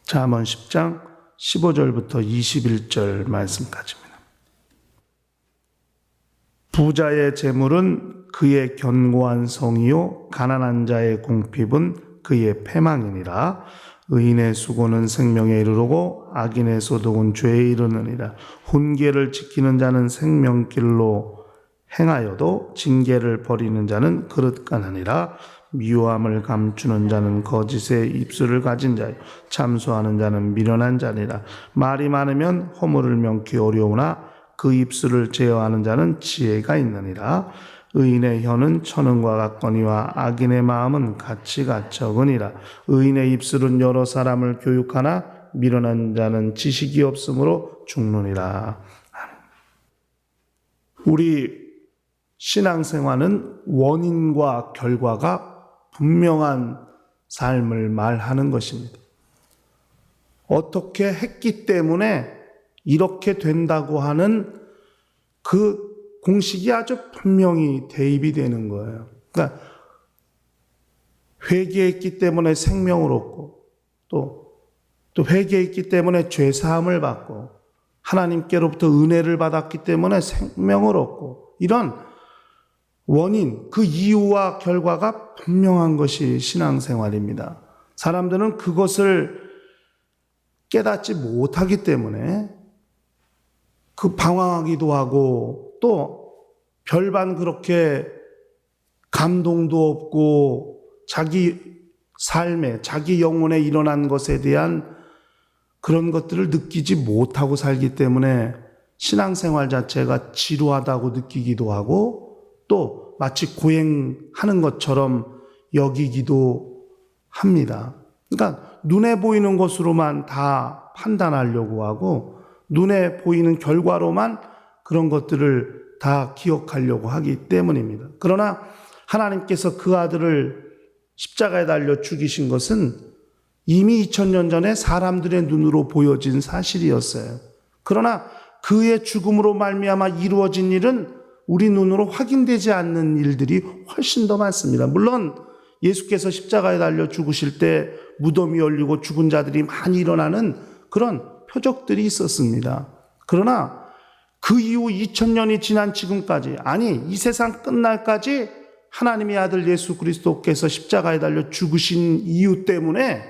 잠언 10장 15절부터 21절 말씀까지입니다. 부자의 재물은 그의 견고한 성이요 가난한 자의 궁핍은 그의 패망이니라. 의인의 수고는 생명에 이르르고 악인의 소득은 죄에 이르느니라. 훈계를 지키는 자는 생명길로 행하여도 징계를 버리는 자는 그릇가느니라. 미워함을 감추는 자는 거짓의 입술을 가진 자요 참소하는 자는 미련한 자니라. 말이 많으면 허물을 명키 어려우나 그 입술을 제어하는 자는 지혜가 있느니라. 의인의 혀는 천은과 같거니와 악인의 마음은 가치가 적으니라. 의인의 입술은 여러 사람을 교육하나 미련한 자는 지식이 없으므로 죽느니라. 우리 신앙생활은 원인과 결과가 분명한 삶을 말하는 것입니다. 어떻게 했기 때문에 이렇게 된다고 하는 그 공식이 아주 분명히 대입이 되는 거예요. 그러니까 회개했기 때문에 생명을 얻고 또 회개했기 때문에 죄사함을 받고 하나님께로부터 은혜를 받았기 때문에 생명을 얻고 이런 원인, 그 이유와 결과가 분명한 것이 신앙생활입니다. 사람들은 그것을 깨닫지 못하기 때문에 그 방황하기도 하고 또 별반 그렇게 감동도 없고 자기 삶에, 자기 영혼에 일어난 것에 대한 그런 것들을 느끼지 못하고 살기 때문에 신앙생활 자체가 지루하다고 느끼기도 하고 또 마치 고행하는 것처럼 여기기도 합니다. 그러니까 눈에 보이는 것으로만 다 판단하려고 하고 눈에 보이는 결과로만 그런 것들을 다 기억하려고 하기 때문입니다. 그러나 하나님께서 그 아들을 십자가에 달려 죽이신 것은 이미 2000년 전에 사람들의 눈으로 보여진 사실이었어요. 그러나 그의 죽음으로 말미암아 이루어진 일은 우리 눈으로 확인되지 않는 일들이 훨씬 더 많습니다. 물론 예수께서 십자가에 달려 죽으실 때 무덤이 열리고 죽은 자들이 많이 일어나는 그런 표적들이 있었습니다. 그러나 그 이후 2000년이 지난 지금까지, 아니 이 세상 끝날까지 하나님의 아들 예수 그리스도께서 십자가에 달려 죽으신 이유 때문에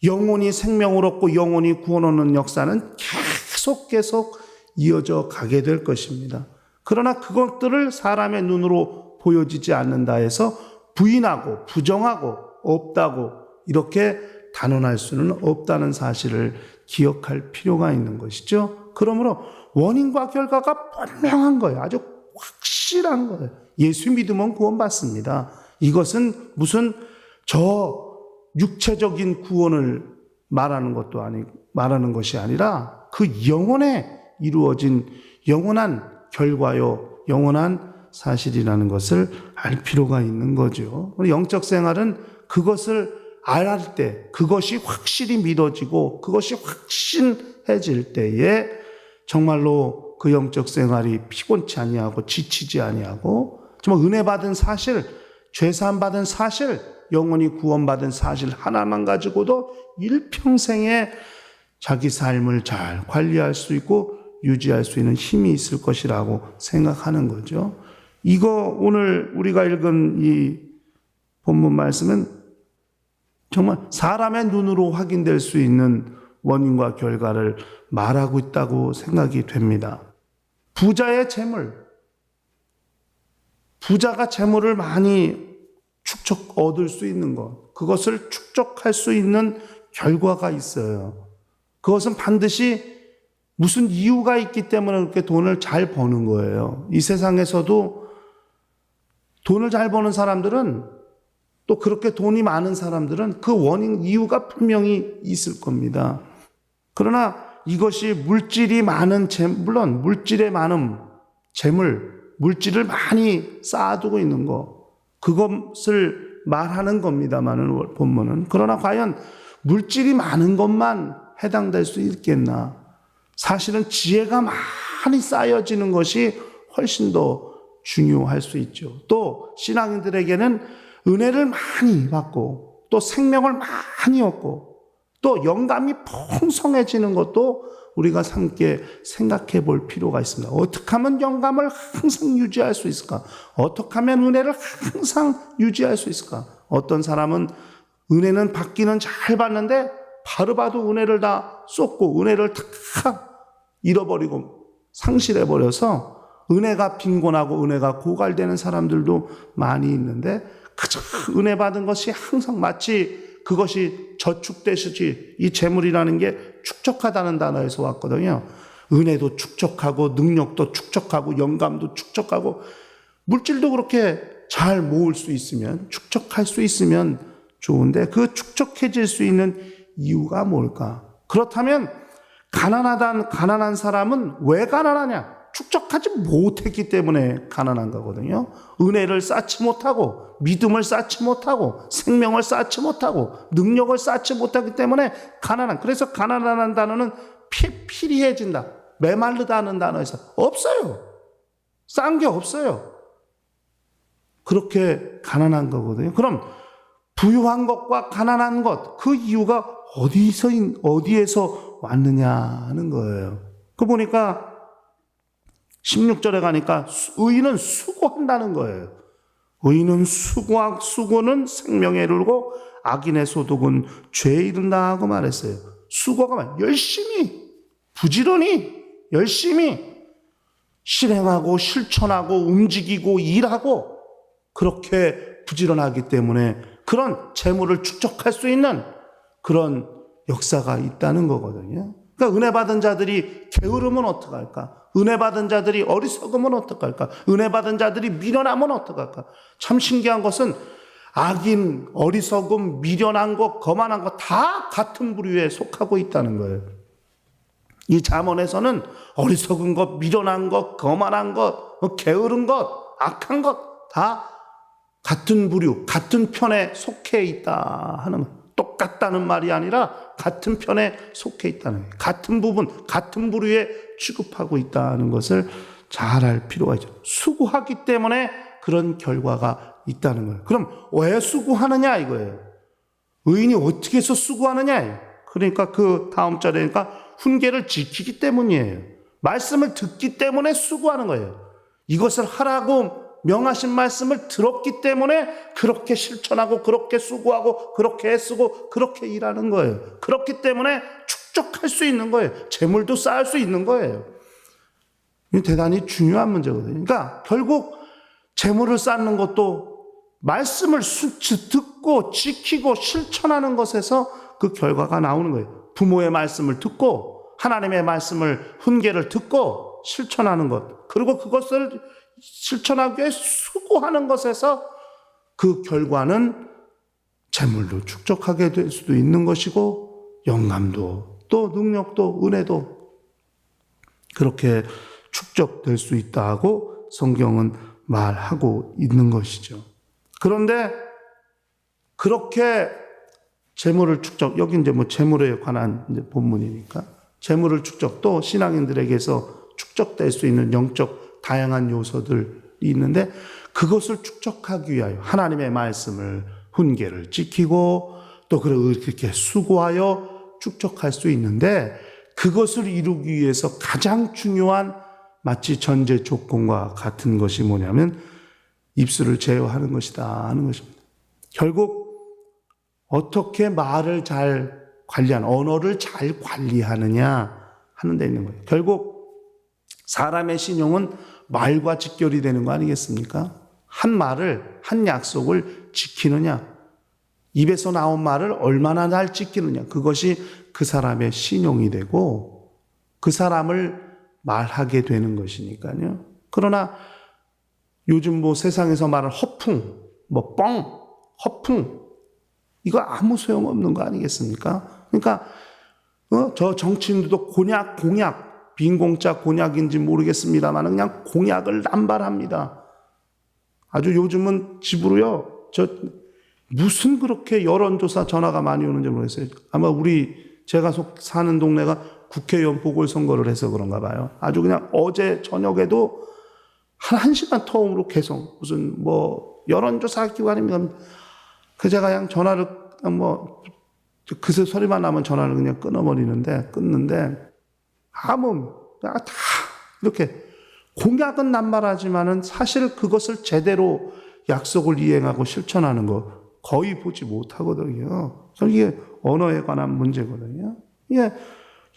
영혼이 생명을 얻고 영혼이 구원 얻는 역사는 계속 이어져 가게 될 것입니다. 그러나 그것들을 사람의 눈으로 보여지지 않는다 해서 부인하고 부정하고 없다고 이렇게 단언할 수는 없다는 사실을 기억할 필요가 있는 것이죠. 그러므로 원인과 결과가 분명한 거예요. 아주 확실한 거예요. 예수 믿으면 구원받습니다. 이것은 무슨 저 육체적인 구원을 말하는 것도 아니고 말하는 것이 아니라 그 영혼에 이루어진 영원한 결과요, 영원한 사실이라는 것을 알 필요가 있는 거죠. 우리 영적 생활은 그것을 알 때, 그것이 확실히 믿어지고 그것이 확신해질 때에 정말로 그 영적 생활이 피곤치 아니하고 지치지 아니하고 정말 은혜 받은 사실, 죄사함 받은 사실, 영원히 구원받은 사실 하나만 가지고도 일평생에 자기 삶을 잘 관리할 수 있고 유지할 수 있는 힘이 있을 것이라고 생각하는 거죠. 이거 오늘 우리가 읽은 이 본문 말씀은 정말 사람의 눈으로 확인될 수 있는 원인과 결과를 말하고 있다고 생각이 됩니다. 부자의 재물, 부자가 재물을 많이 얻을 수 있는 것, 그것을 축적할 수 있는 결과가 있어요. 그것은 반드시 무슨 이유가 있기 때문에 그렇게 돈을 잘 버는 거예요. 이 세상에서도 돈을 잘 버는 사람들은 또 그렇게 돈이 많은 사람들은 그 원인, 이유가 분명히 있을 겁니다. 그러나 이것이 물질이 많은 물론 물질에 많은 재물, 물질을 많이 쌓아두고 있는 거, 그것을 말하는 겁니다만은 본문은. 그러나 과연 물질이 많은 것만 해당될 수 있겠나? 사실은 지혜가 많이 쌓여지는 것이 훨씬 더 중요할 수 있죠. 또 신앙인들에게는 은혜를 많이 받고 또 생명을 많이 얻고 또 영감이 풍성해지는 것도 우리가 함께 생각해 볼 필요가 있습니다. 어떻게 하면 영감을 항상 유지할 수 있을까? 어떻게 하면 은혜를 항상 유지할 수 있을까? 어떤 사람은 은혜는 받기는 잘 받는데 바로 봐도 은혜를 다 쏟고 은혜를 다 잃어버리고 상실해버려서 은혜가 빈곤하고 은혜가 고갈되는 사람들도 많이 있는데, 그저 은혜 받은 것이 항상 마치 그것이 저축되시지, 이 재물이라는 게 축적하다는 단어에서 왔거든요. 은혜도 축적하고 능력도 축적하고 영감도 축적하고 물질도 그렇게 잘 모을 수 있으면, 축적할 수 있으면 좋은데 그 축적해질 수 있는 이유가 뭘까? 그렇다면 가난한 사람은 왜 가난하냐? 축적하지 못했기 때문에 가난한 거거든요. 은혜를 쌓지 못하고 믿음을 쌓지 못하고 생명을 쌓지 못하고 능력을 쌓지 못하기 때문에 가난한. 그래서 가난하다는 단어는 피리해진다, 메마르다는 단어에서 없어요. 싼 게 없어요. 그렇게 가난한 거거든요. 그럼 부유한 것과 가난한 것, 그 이유가 어디에서 왔느냐는 거예요. 그 보니까 16절에 가니까 의인은 수고한다는 거예요. 의인은 수고는 생명에 이르고 악인의 소득은 죄에 이른다 하고 말했어요. 수고가 열심히, 부지런히, 열심히 실행하고 실천하고 움직이고 일하고 그렇게 부지런하기 때문에 그런 재물을 축적할 수 있는 그런 역사가 있다는 거거든요. 그러니까 은혜 받은 자들이 게으르면 어떡할까? 은혜 받은 자들이 어리석으면 어떡할까? 은혜 받은 자들이 미련하면 어떡할까? 참 신기한 것은 악인, 어리석음, 미련한 것, 거만한 것 다 같은 부류에 속하고 있다는 거예요. 이 잠언에서는 어리석은 것, 미련한 것, 거만한 것, 게으른 것, 악한 것 다 같은 부류, 같은 편에 속해 있다 하는 것. 똑같다는 말이 아니라 같은 편에 속해 있다는 거예요. 같은 부분, 같은 부류에 취급하고 있다는 것을 잘 알 필요가 있죠. 수고하기 때문에 그런 결과가 있다는 거예요. 그럼 왜 수고하느냐 이거예요. 의인이 어떻게 해서 수고하느냐. 그러니까 그 다음 절에니까 훈계를 지키기 때문이에요. 말씀을 듣기 때문에 수고하는 거예요. 이것을 하라고 명하신 말씀을 들었기 때문에 그렇게 실천하고 그렇게 수고하고 그렇게 애쓰고 그렇게 일하는 거예요. 그렇기 때문에 축적할 수 있는 거예요. 재물도 쌓을 수 있는 거예요. 이게 대단히 중요한 문제거든요. 그러니까 결국 재물을 쌓는 것도 말씀을 듣고 지키고 실천하는 것에서 그 결과가 나오는 거예요. 부모의 말씀을 듣고 하나님의 말씀을 훈계를 듣고 실천하는 것, 그리고 그것을 실천하기 위해 수고하는 것에서 그 결과는 재물도 축적하게 될 수도 있는 것이고 영감도 또 능력도 은혜도 그렇게 축적될 수 있다고 성경은 말하고 있는 것이죠. 그런데 그렇게 재물을 축적, 여기 이제 뭐 재물에 관한 이제 본문이니까 재물을 축적, 또 신앙인들에게서 축적될 수 있는 영적 다양한 요소들이 있는데 그것을 축적하기 위하여 하나님의 말씀을 훈계를 지키고 또 그렇게 수고하여 축적할 수 있는데 그것을 이루기 위해서 가장 중요한 마치 전제 조건과 같은 것이 뭐냐면 입술을 제어하는 것이다 하는 것입니다. 결국 어떻게 말을 잘 관리하는, 언어를 잘 관리하느냐 하는 데 있는 거예요. 결국 사람의 신용은 말과 직결이 되는 거 아니겠습니까? 한 말을, 한 약속을 지키느냐, 입에서 나온 말을 얼마나 잘 지키느냐, 그것이 그 사람의 신용이 되고 그 사람을 말하게 되는 것이니까요. 그러나 요즘 뭐 세상에서 말하는 허풍, 뭐 뻥, 허풍, 이거 아무 소용없는 거 아니겠습니까? 그러니까 저 정치인들도 공약, 빈 공짜 공약인지 모르겠습니다만 그냥 공약을 남발합니다. 아주 요즘은 집으로요, 무슨 그렇게 여론조사 전화가 많이 오는지 모르겠어요. 아마 제가 사는 동네가 국회의원 보궐선거를 해서 그런가 봐요. 아주 그냥 어제 저녁에도 한 1시간 터움으로 계속 무슨 뭐 여론조사 기관입니다. 제가 그냥 전화를 그새 소리만 나면 전화를 그냥 끊는데 아무 다 이렇게 공약은 남발하지만은 사실 그것을 제대로 약속을 이행하고 실천하는 거 거의 보지 못하거든요. 그래서 이게 언어에 관한 문제거든요. 이게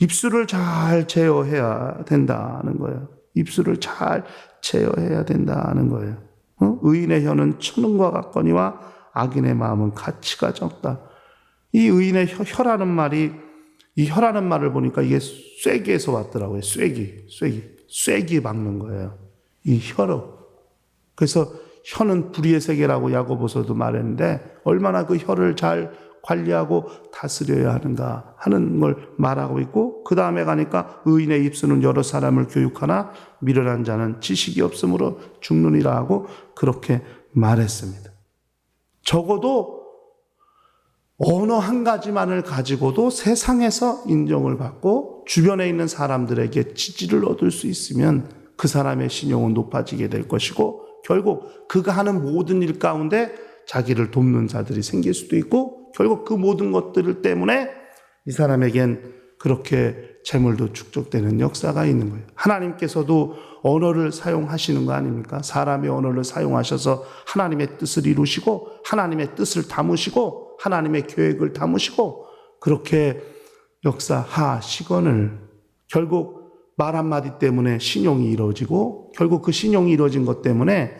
입술을 잘 제어해야 된다는 거예요. 입술을 잘 제어해야 된다는 거예요. 의인의 혀는 천음과 같거니와 악인의 마음은 가치가 적다. 이 의인의 혀라는 말이, 이 혀라는 말을 보니까 이게 쐐기에서 왔더라고요. 쐐기 박는 거예요. 이 혀로. 그래서 혀는 불의의 세계라고 야고보서도 말했는데 얼마나 그 혀를 잘 관리하고 다스려야 하는가 하는 걸 말하고 있고, 그 다음에 가니까 의인의 입술은 여러 사람을 교육하나 미련한 자는 지식이 없으므로 죽느니라 하고 그렇게 말했습니다. 적어도 언어 한 가지만을 가지고도 세상에서 인정을 받고 주변에 있는 사람들에게 지지를 얻을 수 있으면 그 사람의 신용은 높아지게 될 것이고, 결국 그가 하는 모든 일 가운데 자기를 돕는 자들이 생길 수도 있고, 결국 그 모든 것들 때문에 이 사람에겐 그렇게 재물도 축적되는 역사가 있는 거예요. 하나님께서도 언어를 사용하시는 거 아닙니까? 사람의 언어를 사용하셔서 하나님의 뜻을 이루시고 하나님의 뜻을 담으시고 하나님의 계획을 담으시고 그렇게 역사하시거늘 결국 말 한마디 때문에 신용이 이루어지고, 결국 그 신용이 이루어진 것 때문에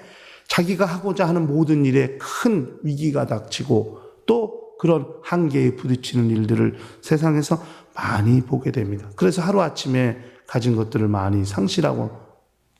자기가 하고자 하는 모든 일에 큰 위기가 닥치고 또 그런 한계에 부딪히는 일들을 세상에서 많이 보게 됩니다. 그래서 하루아침에 가진 것들을 많이 상실하고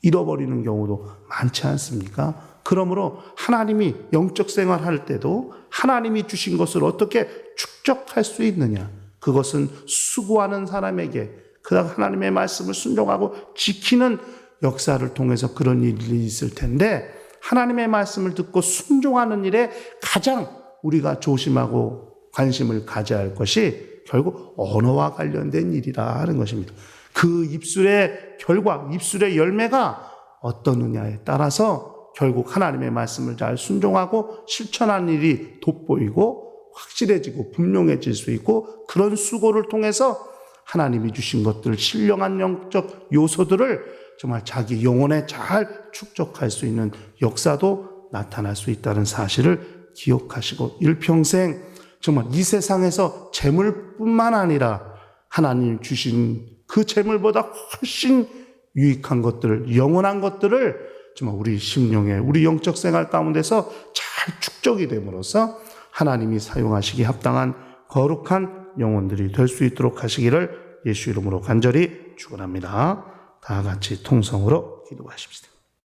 잃어버리는 경우도 많지 않습니까? 그러므로 하나님이 영적 생활할 때도 하나님이 주신 것을 어떻게 축적할 수 있느냐, 그것은 수고하는 사람에게, 그다음 하나님의 말씀을 순종하고 지키는 역사를 통해서 그런 일이 있을 텐데, 하나님의 말씀을 듣고 순종하는 일에 가장 우리가 조심하고 관심을 가져야 할 것이 결국 언어와 관련된 일이라 하는 것입니다. 그 입술의 결과, 입술의 열매가 어떠느냐에 따라서 결국 하나님의 말씀을 잘 순종하고 실천하는 일이 돋보이고 확실해지고 분명해질 수 있고, 그런 수고를 통해서 하나님이 주신 것들, 신령한 영적 요소들을 정말 자기 영혼에 잘 축적할 수 있는 역사도 나타날 수 있다는 사실을 기억하시고, 일평생 정말 이 세상에서 재물뿐만 아니라 하나님 주신 그 재물보다 훨씬 유익한 것들, 영원한 것들을 정말 우리 심령에, 우리 영적 생활 가운데서 잘 축적이 됨으로써 하나님이 사용하시기 합당한 거룩한 영혼들이 될 수 있도록 하시기를 예수 이름으로 간절히 축원합니다. 다 같이 통성으로 기도하십시다.